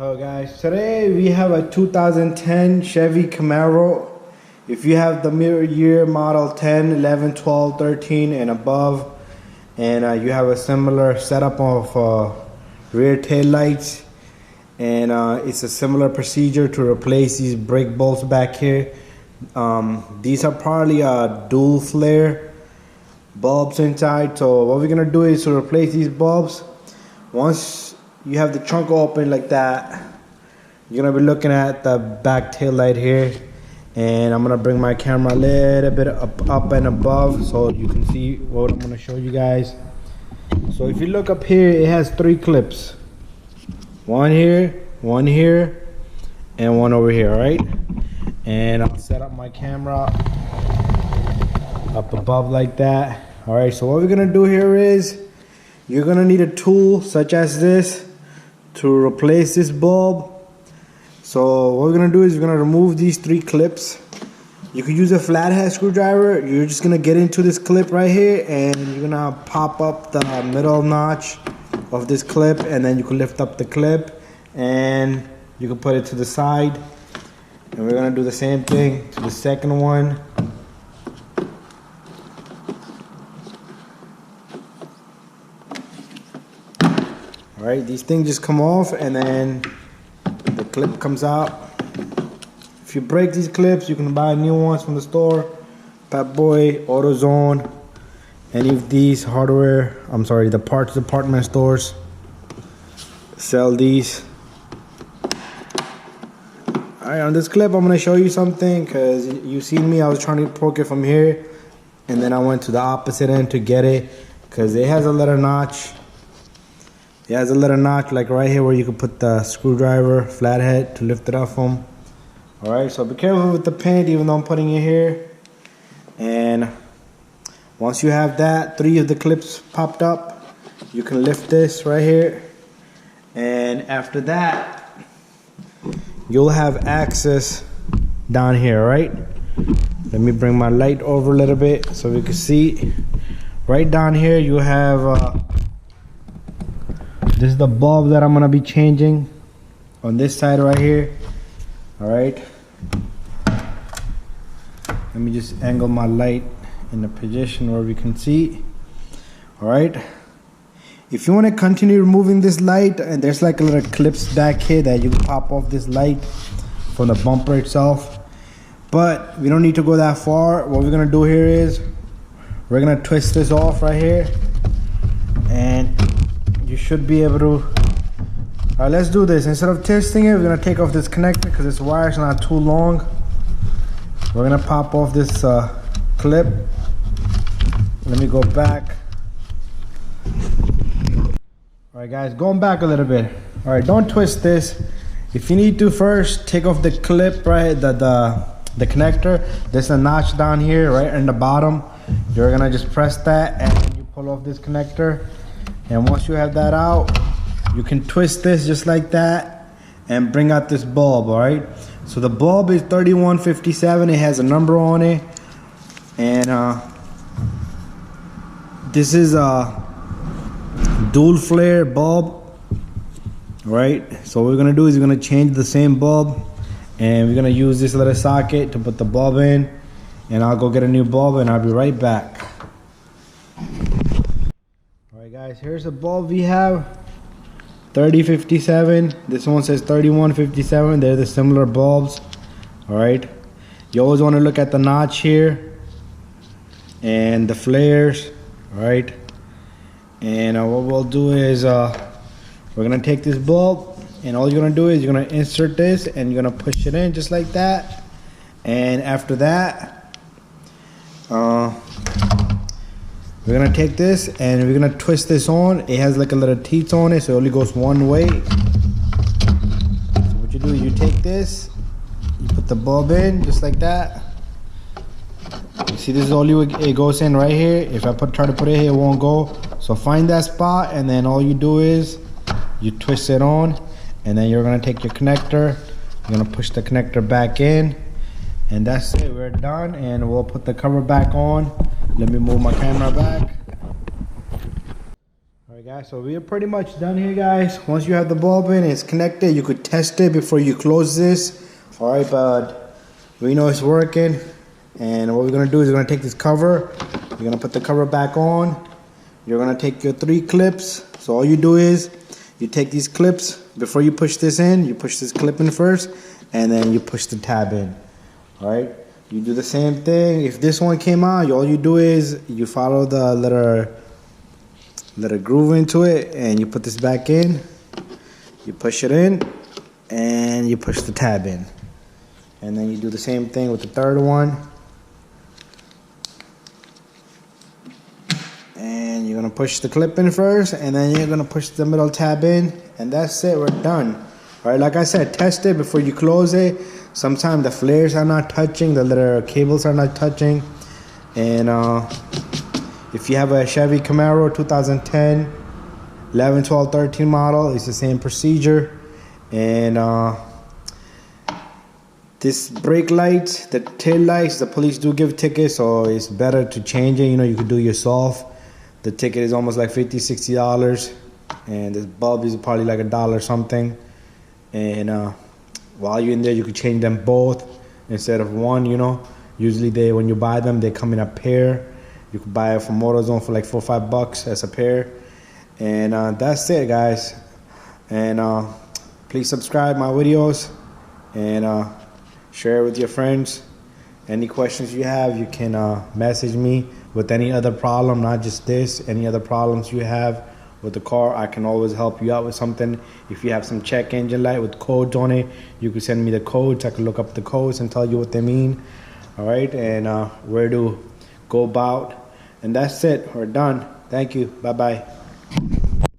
Hello guys, today we have a 2010 Chevy Camaro. If you have the mirror year model 10, 11, 12, 13 and above, and you have a similar setup of rear tail lights, and it's a similar procedure to replace these brake bolts back here. These are probably dual flare bulbs inside, so what we're gonna do is to replace these bulbs. Once you have the trunk open like that, you're gonna be looking at the back tail light here, and I'm gonna bring my camera a little bit up and above so you can see what I'm gonna show you guys. So if you look up here, it has 3 clips, one here, and one over here, right? And I'll set up my camera up above like that. All right, so what we're gonna do here is you're gonna need a tool such as this to replace this bulb. So what we're gonna do is we're gonna remove these 3 clips. You could use a flathead screwdriver. You're just gonna get into this clip right here, and you're gonna pop up the middle notch of this clip, and then you can lift up the clip and you can put it to the side. And we're gonna do the same thing to the second one. All right, these things just come off and then the clip comes out. If you break these clips, you can buy new ones from the store. Pep Boy, AutoZone, any of these the parts department stores sell these. All right, on this clip, I'm gonna show you something, because you seen me, I was trying to poke it from here, and then I went to the opposite end to get it, because it has a little notch. It has a little notch like right here where you can put the screwdriver, flathead, to lift it up from. Alright, so be careful with the paint, even though I'm putting it here. And once you have that, 3 of the clips popped up, you can lift this right here. And after that, you'll have access down here, right? Let me bring my light over a little bit so we can see. Right down here, you have this is the bulb that I'm gonna be changing on this side right here. All right, let me just angle my light in the position where we can see. All right, if you want to continue removing this light, and there's like a little clips back here that you can pop off this light from the bumper itself, but we don't need to go that far. What we're gonna do here is we're gonna twist this off right here, and you should be able to. All right, let's do this. Instead of testing it, we're gonna take off this connector because this wire is not too long. We're gonna pop off this clip. Let me go back. All right, guys, going back a little bit. All right, don't twist this. If you need to, first take off the clip, right? The connector. There's a notch down here, right in the bottom. You're gonna just press that, and you pull off this connector. And once you have that out, you can twist this just like that and bring out this bulb. All right, so the bulb is 3157. It has a number on it, and this is a dual flare bulb. All right, so what we're gonna do is we're gonna change the same bulb, and we're gonna use this little socket to put the bulb in, and I'll go get a new bulb and I'll be right back. Guys, here's the bulb we have, 3057. This one says 3157. They're the similar bulbs. All right, you always want to look at the notch here and the flares. All right, and what we'll do is we're gonna take this bulb, and all you're gonna do is you're gonna insert this, and you're gonna push it in just like that. And after that, we're gonna take this and we're gonna twist this on. It has like a little teeth on it, so it only goes one way. So what you do is you take this, you put the bulb in just like that. You see, this is only it goes in right here. If I try to put it here, it won't go. So find that spot, and then all you do is you twist it on, and then you're gonna take your connector, you're gonna push the connector back in, and that's it. We're done, and we'll put the cover back on. Let me move my camera back. All right, Alright guys, so we are pretty much done here guys. Once you have the bulb in, it's connected, you could test it before you close this. Alright, but we know it's working. And what we're gonna do is we're gonna take this cover, you're gonna put the cover back on. You're gonna take your 3 clips. So all you do is you take these clips before you push this in, you push this clip in first, and then you push the tab in. Alright, you do the same thing. If this one came out, all you do is you follow the little groove into it, and you put this back in, you push it in, and you push the tab in. And then you do the same thing with the third one. And you're gonna push the clip in first, and then you're gonna push the middle tab in, and that's it, we're done. Alright, like I said, test it before you close it. Sometimes the flares are not touching, the little cables are not touching. And if you have a Chevy Camaro 2010 11, 12, 13 model, it's the same procedure. And this brake lights, the tail lights, the police do give tickets, so it's better to change it. You know, you could do it yourself. The ticket is almost like $50, $60, and this bulb is probably like $1 something. And while you're in there, you could change them both instead of one. You know, usually when you buy them, they come in a pair. You could buy it from AutoZone for like $4 or $5 as a pair. And that's it, guys. And please subscribe my videos and share it with your friends. Any questions you have, you can message me with any other problem, not just this. Any other problems you have with the car, I can always help you out with something. If you have some check engine light with codes on it, you can send me the codes. I can look up the codes and tell you what they mean. All right, and where to go about. And that's it, we're done. Thank you, bye-bye.